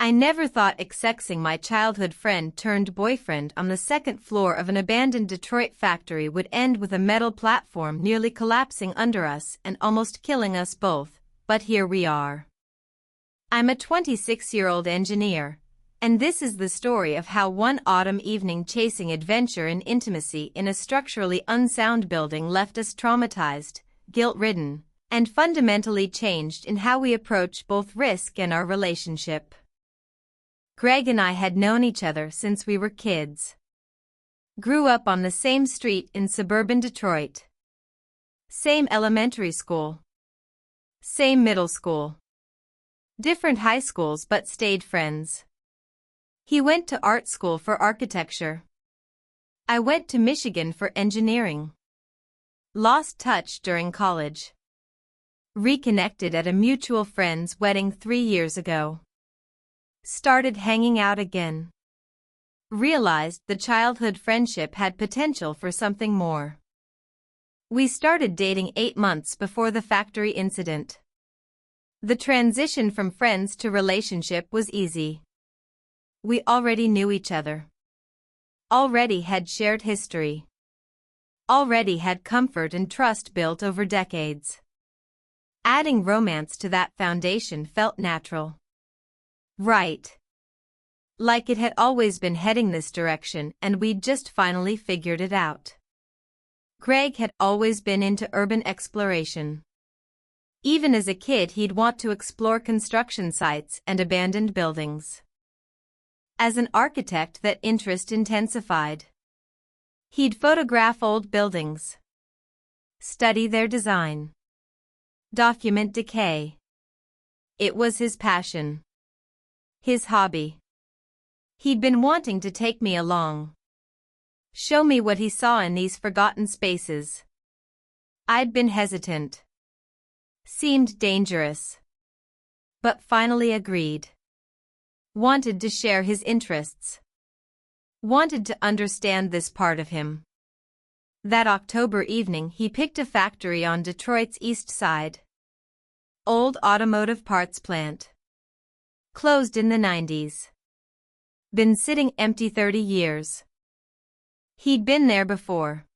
I never thought sXXing my childhood friend turned boyfriend on the second floor of an abandoned Detroit factory would end with a metal platform nearly collapsing under us and almost killing us both, but here we are. I'm a 26-year-old engineer, and this is the story of how one autumn evening chasing adventure and intimacy in a structurally unsound building left us traumatized, guilt-ridden, and fundamentally changed in how we approach both risk and our relationship. Greg and I had known each other since we were kids. Grew up on the same street in suburban Detroit. Same elementary school. Same middle school. Different high schools but stayed friends. He went to art school for architecture. I went to Michigan for engineering. Lost touch during college. Reconnected at a mutual friend's wedding 3 years ago. Started hanging out again. Realized the childhood friendship had potential for something more. We started dating 8 months before the factory incident. The transition from friends to relationship was easy. We already knew each other. Already had shared history. Already had comfort and trust built over decades. Adding romance to that foundation felt natural. Right. Like it had always been heading this direction and we'd just finally figured it out. Greg had always been into urban exploration. Even as a kid he'd want to explore construction sites and abandoned buildings. As an architect that interest intensified. He'd photograph old buildings. Study their design. Document decay. It was his passion. His hobby. He'd been wanting to take me along. Show me what he saw in these forgotten spaces. I'd been hesitant. Seemed dangerous. But finally agreed. Wanted to share his interests. Wanted to understand this part of him. That October evening he picked a factory on Detroit's east side. Old automotive parts plant. Closed in the 90s. Been sitting empty 30 years. He'd been there before.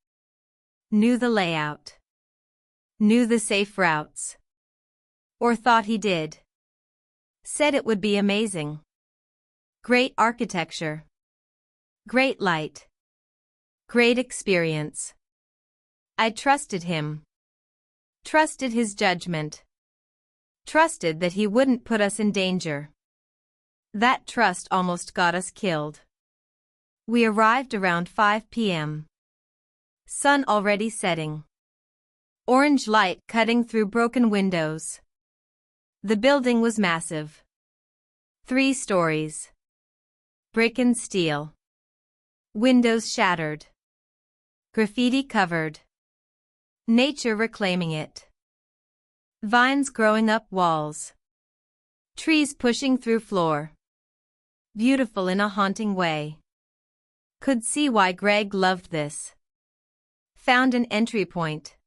Knew the layout. Knew the safe routes. Or thought he did. Said it would be amazing. Great architecture. Great light. Great experience. I trusted him. Trusted his judgment. Trusted that he wouldn't put us in danger. That trust almost got us killed. We arrived around 5 p.m. Sun already setting. Orange light cutting through broken windows. The building was massive. 3 stories. Brick and steel. Windows shattered. Graffiti covered. Nature reclaiming it. Vines growing up walls. Trees pushing through floor. Beautiful in a haunting way. Could see why Greg loved this. Found an entry point.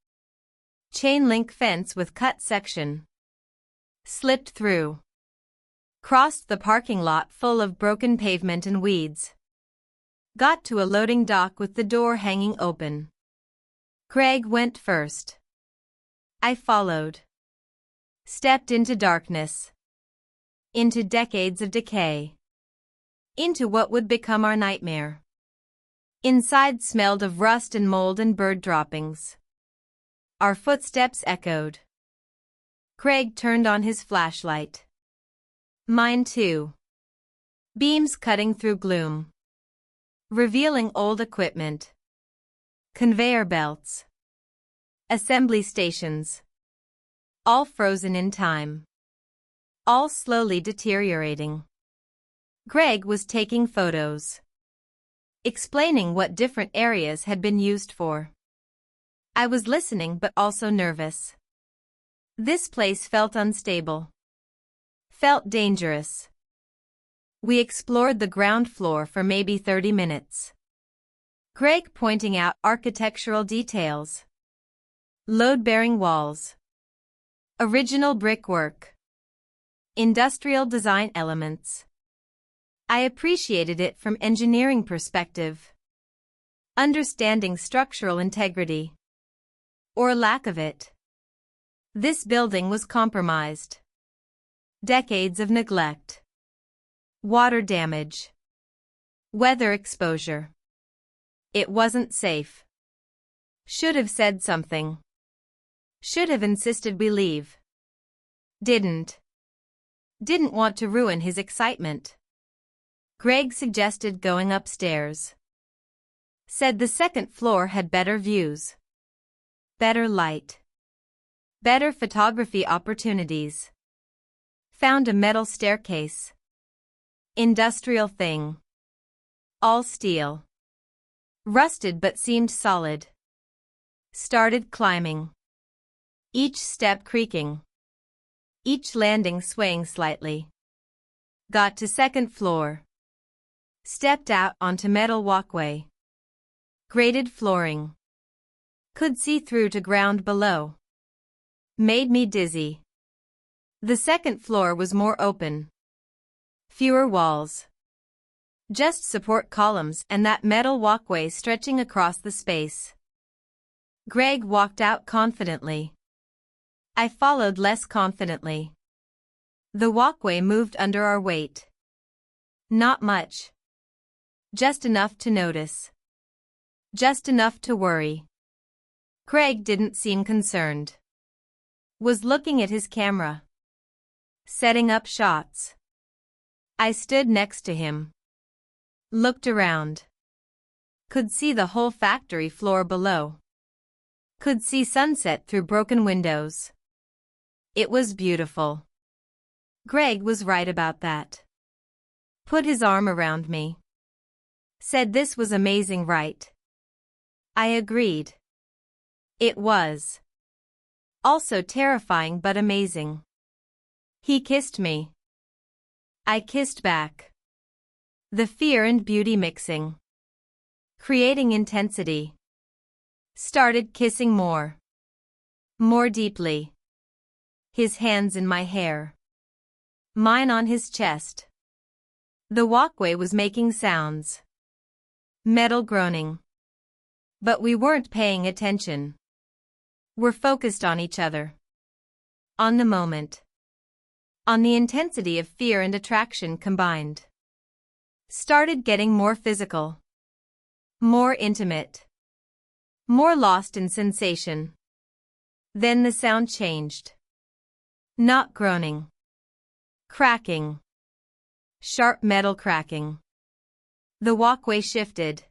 Chain link fence with cut section. Slipped through. Crossed the parking lot full of broken pavement and weeds. Got to a loading dock with the door hanging open. Greg went first. I followed. Stepped into darkness. Into decades of decay. Into what would become our nightmare. Inside smelled of rust and mold and bird droppings. Our footsteps echoed. Greg turned on his flashlight. Mine too. Beams cutting through gloom. Revealing old equipment. Conveyor belts. Assembly stations. All frozen in time. All slowly deteriorating. Greg was taking photos. Explaining what different areas had been used for. I was listening but also nervous. This place felt unstable. Felt dangerous. We explored the ground floor for maybe 30 minutes. Greg pointing out architectural details. Load-bearing walls. Original brickwork. Industrial design elements. I appreciated it from engineering perspective. Understanding structural integrity. Or lack of it. This building was compromised. Decades of neglect. Water damage. Weather exposure. It wasn't safe. Should have said something. Should have insisted we leave. Didn't. Didn't want to ruin his excitement. Greg suggested going upstairs. Said the second floor had better views. Better light. Better photography opportunities. Found a metal staircase. Industrial thing. All steel. Rusted but seemed solid. Started climbing. Each step creaking. Each landing swaying slightly. Got to second floor. Stepped out onto metal walkway. Graded flooring. Could see through to ground below. Made me dizzy. The second floor was more open. Fewer walls. Just support columns and that metal walkway stretching across the space. Greg walked out confidently. I followed less confidently. The walkway moved under our weight. Not much. Just enough to notice. Just enough to worry. Greg didn't seem concerned. Was looking at his camera. Setting up shots. I stood next to him. Looked around. Could see the whole factory floor below. Could see sunset through broken windows. It was beautiful. Greg was right about that. Put his arm around me. Said this was amazing, right? I agreed. It was. Also terrifying but amazing. He kissed me. I kissed back. The fear and beauty mixing. Creating intensity. Started kissing more. More deeply. His hands in my hair. Mine on his chest. The walkway was making sounds. Metal groaning. But we weren't paying attention. We're focused on each other. On the moment. On the intensity of fear and attraction combined. Started getting more physical. More intimate. More lost in sensation. Then the sound changed. Not groaning. Cracking. Sharp metal cracking. The walkway shifted.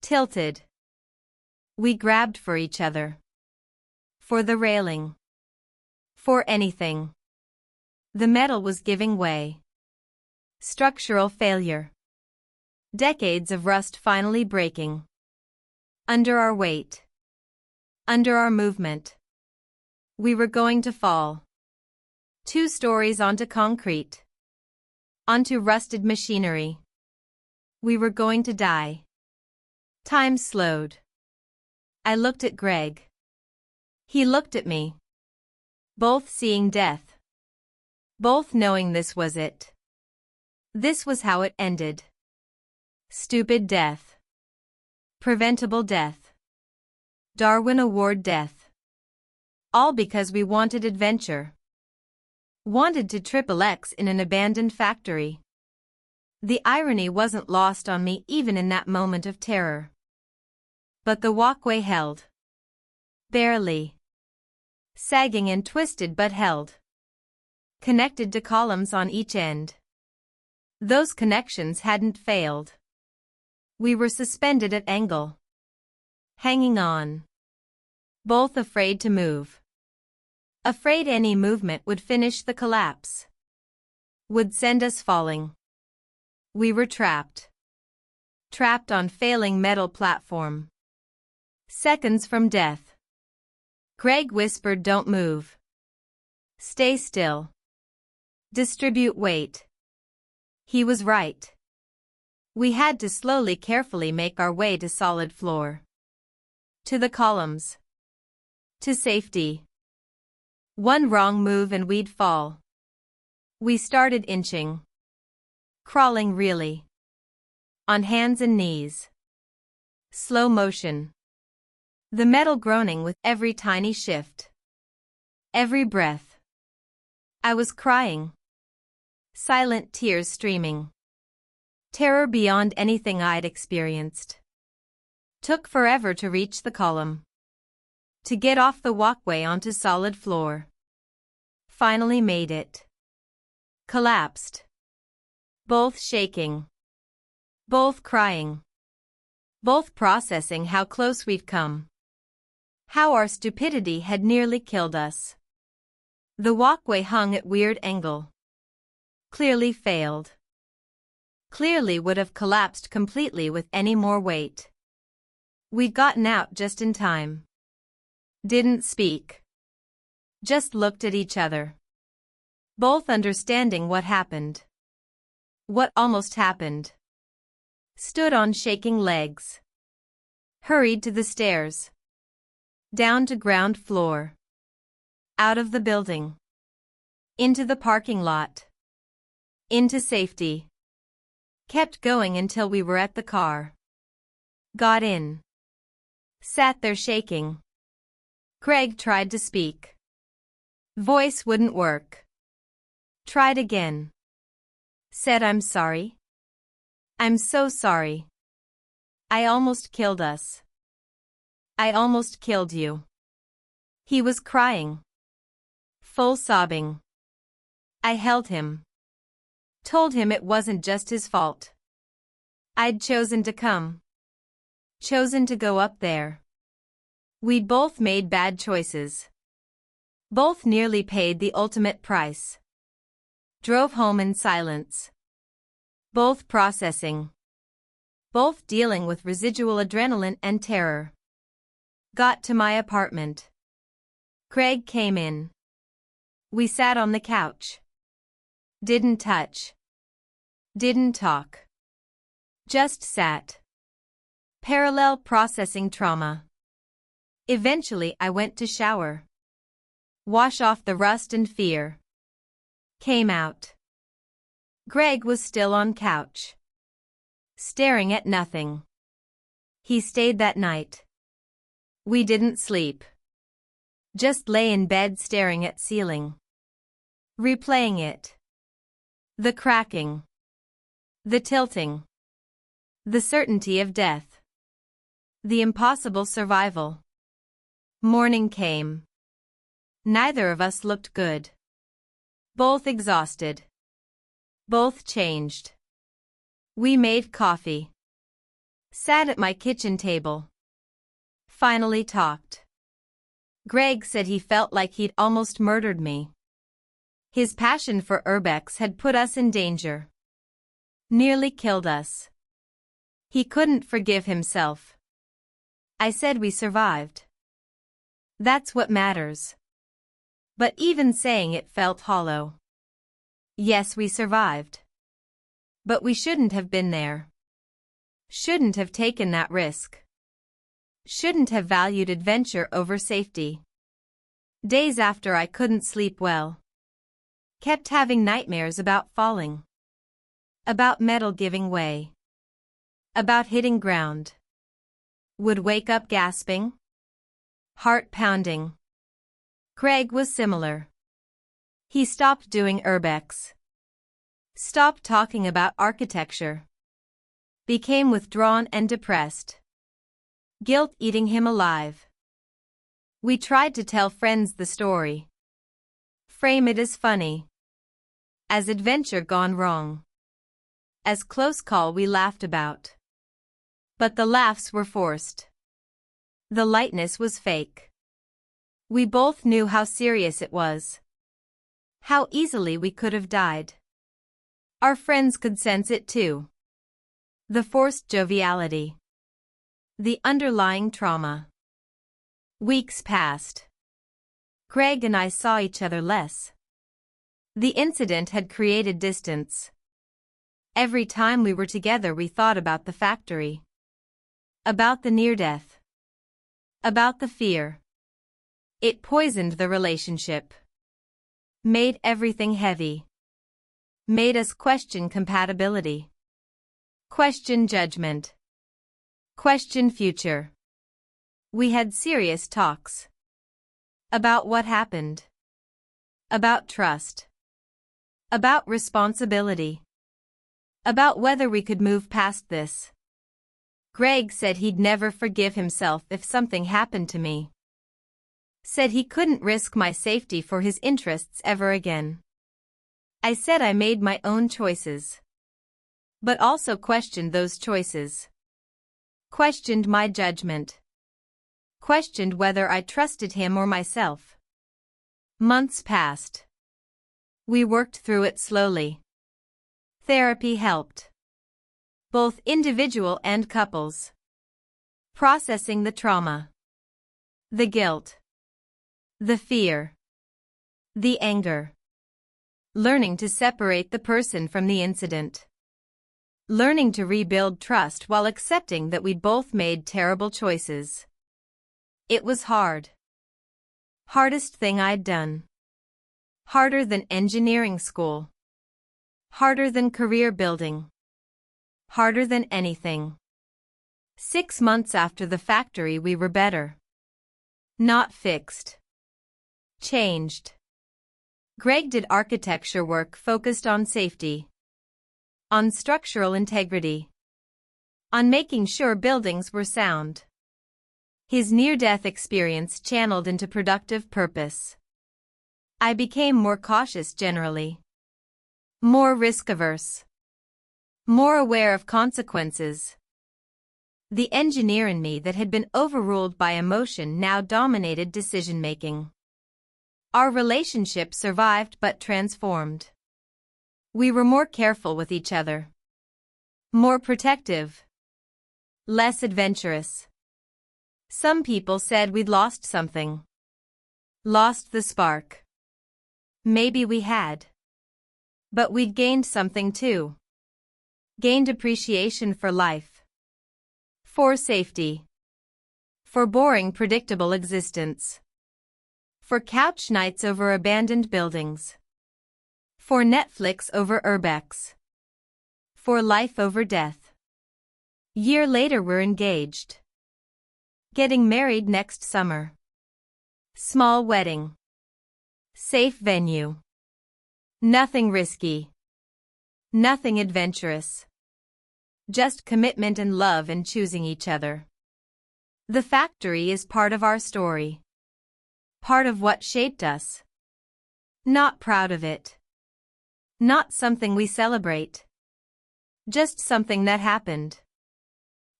Tilted. We grabbed for each other. For the railing. For anything. The metal was giving way. Structural failure. Decades of rust finally breaking. Under our weight. Under our movement. We were going to fall. 2 stories onto concrete. Onto rusted machinery. We were going to die. Time slowed. I looked at Greg. He looked at me. Both seeing death. Both knowing this was it. This was how it ended. Stupid death. Preventable death. Darwin Award death. All because we wanted adventure. Wanted to XXX in an abandoned factory. The irony wasn't lost on me even in that moment of terror. But the walkway held. Barely. Sagging and twisted but held. Connected to columns on each end. Those connections hadn't failed. We were suspended at angle. Hanging on. Both afraid to move. Afraid any movement would finish the collapse. Would send us falling. We were trapped. Trapped on failing metal platform. Seconds from death. Greg whispered, "Don't move. Stay still. Distribute weight." He was right. We had to slowly, carefully make our way to solid floor. To the columns. To safety. One wrong move and we'd fall. We started inching. Crawling really. On hands and knees. Slow motion. The metal groaning with every tiny shift. Every breath. I was crying. Silent tears streaming. Terror beyond anything I'd experienced. Took forever to reach the column. To get off the walkway onto solid floor. Finally made it. Collapsed. Both shaking. Both crying. Both processing how close we've come. How our stupidity had nearly killed us. The walkway hung at weird angle. Clearly failed. Clearly would have collapsed completely with any more weight. We'd gotten out just in time. Didn't speak. Just looked at each other. Both understanding what happened. What almost happened. Stood on shaking legs. Hurried to the stairs. Down to ground floor. Out of the building. Into the parking lot. Into safety. Kept going until we were at the car. Got in. Sat there shaking. Craig tried to speak. Voice wouldn't work. Tried again. Said I'm sorry. I'm so sorry. I almost killed us. I almost killed you. He was crying. Full sobbing. I held him. Told him it wasn't just his fault. I'd chosen to come. Chosen to go up there. We'd both made bad choices. Both nearly paid the ultimate price. Drove home in silence. Both processing. Both dealing with residual adrenaline and terror. Got to my apartment. Craig came in. We sat on the couch. Didn't touch. Didn't talk. Just sat. Parallel processing trauma. Eventually I went to shower. Wash off the rust and fear. Came out. Greg was still on couch. Staring at nothing. He stayed that night. We didn't sleep. Just lay in bed staring at ceiling. Replaying it. The cracking. The tilting. The certainty of death. The impossible survival. Morning came. Neither of us looked good. Both exhausted. Both changed. We made coffee. Sat at my kitchen table. Finally talked. Greg said he felt like he'd almost murdered me. His passion for urbex had put us in danger. Nearly killed us. He couldn't forgive himself. I said we survived. That's what matters. But even saying it felt hollow. Yes, we survived. But we shouldn't have been there. Shouldn't have taken that risk. Shouldn't have valued adventure over safety. Days after I couldn't sleep well. Kept having nightmares about falling. About metal giving way. About hitting ground. Would wake up gasping. Heart pounding. Craig was similar. He stopped doing urbex. Stopped talking about architecture. Became withdrawn and depressed. Guilt eating him alive. We tried to tell friends the story. Frame it as funny. As adventure gone wrong. As close call we laughed about. But the laughs were forced. The lightness was fake. We both knew how serious it was. How easily we could have died. Our friends could sense it too. The forced joviality. The underlying trauma. Weeks passed. Craig and I saw each other less. The incident had created distance. Every time we were together we thought about the factory. About the near-death. About the fear. It poisoned the relationship. Made everything heavy. Made us question compatibility. Question judgment. Question future. We had serious talks. About what happened. About trust. About responsibility. About whether we could move past this. Greg said he'd never forgive himself if something happened to me. Said he couldn't risk my safety for his interests ever again. I said I made my own choices. But also questioned those choices. Questioned my judgment. Questioned whether I trusted him or myself. Months passed. We worked through it slowly. Therapy helped. Both individual and couples. Processing the trauma. The guilt. The fear. The anger. Learning to separate the person from the incident. Learning to rebuild trust while accepting that we'd both made terrible choices. It was hard. Hardest thing I'd done. Harder than engineering school. Harder than career building. Harder than anything. 6 months after the factory we were better. Not fixed. Changed. Greg did architecture work focused on safety. On structural integrity. On making sure buildings were sound. His near-death experience channeled into productive purpose. I became more cautious generally. More risk-averse. More aware of consequences. The engineer in me that had been overruled by emotion now dominated decision-making. Our relationship survived but transformed. We were more careful with each other. More protective. Less adventurous. Some people said we'd lost something. Lost the spark. Maybe we had. But we'd gained something too. Gained appreciation for life. For safety. For boring, predictable existence. For couch nights over abandoned buildings. For Netflix over urbex. For life over death. Year later we're engaged. Getting married next summer. Small wedding. Safe venue. Nothing risky. Nothing adventurous. Just commitment and love and choosing each other. The factory is part of our story. Part of what shaped us. Not proud of it. Not something we celebrate. Just something that happened.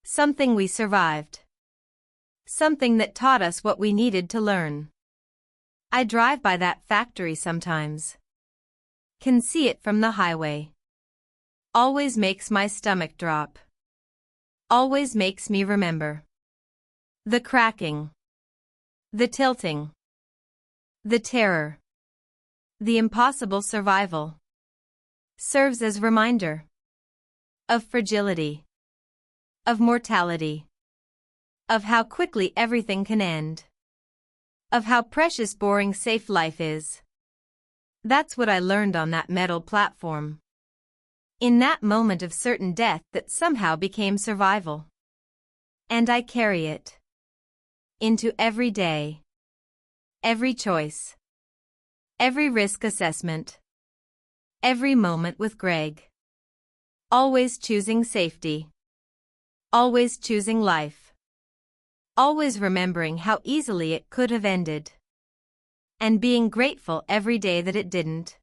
Something we survived. Something that taught us what we needed to learn. I drive by that factory sometimes. Can see it from the highway. Always makes my stomach drop. Always makes me remember. The cracking. The tilting. The terror. The impossible survival. Serves as reminder. Of fragility. Of mortality. Of how quickly everything can end. Of how precious boring safe life is. That's what I learned on that metal platform. In that moment of certain death that somehow became survival. And I carry it. Into every day. Every choice. Every risk assessment. Every moment with Greg. Always choosing safety. Always choosing life. Always remembering how easily it could have ended. And being grateful every day that it didn't.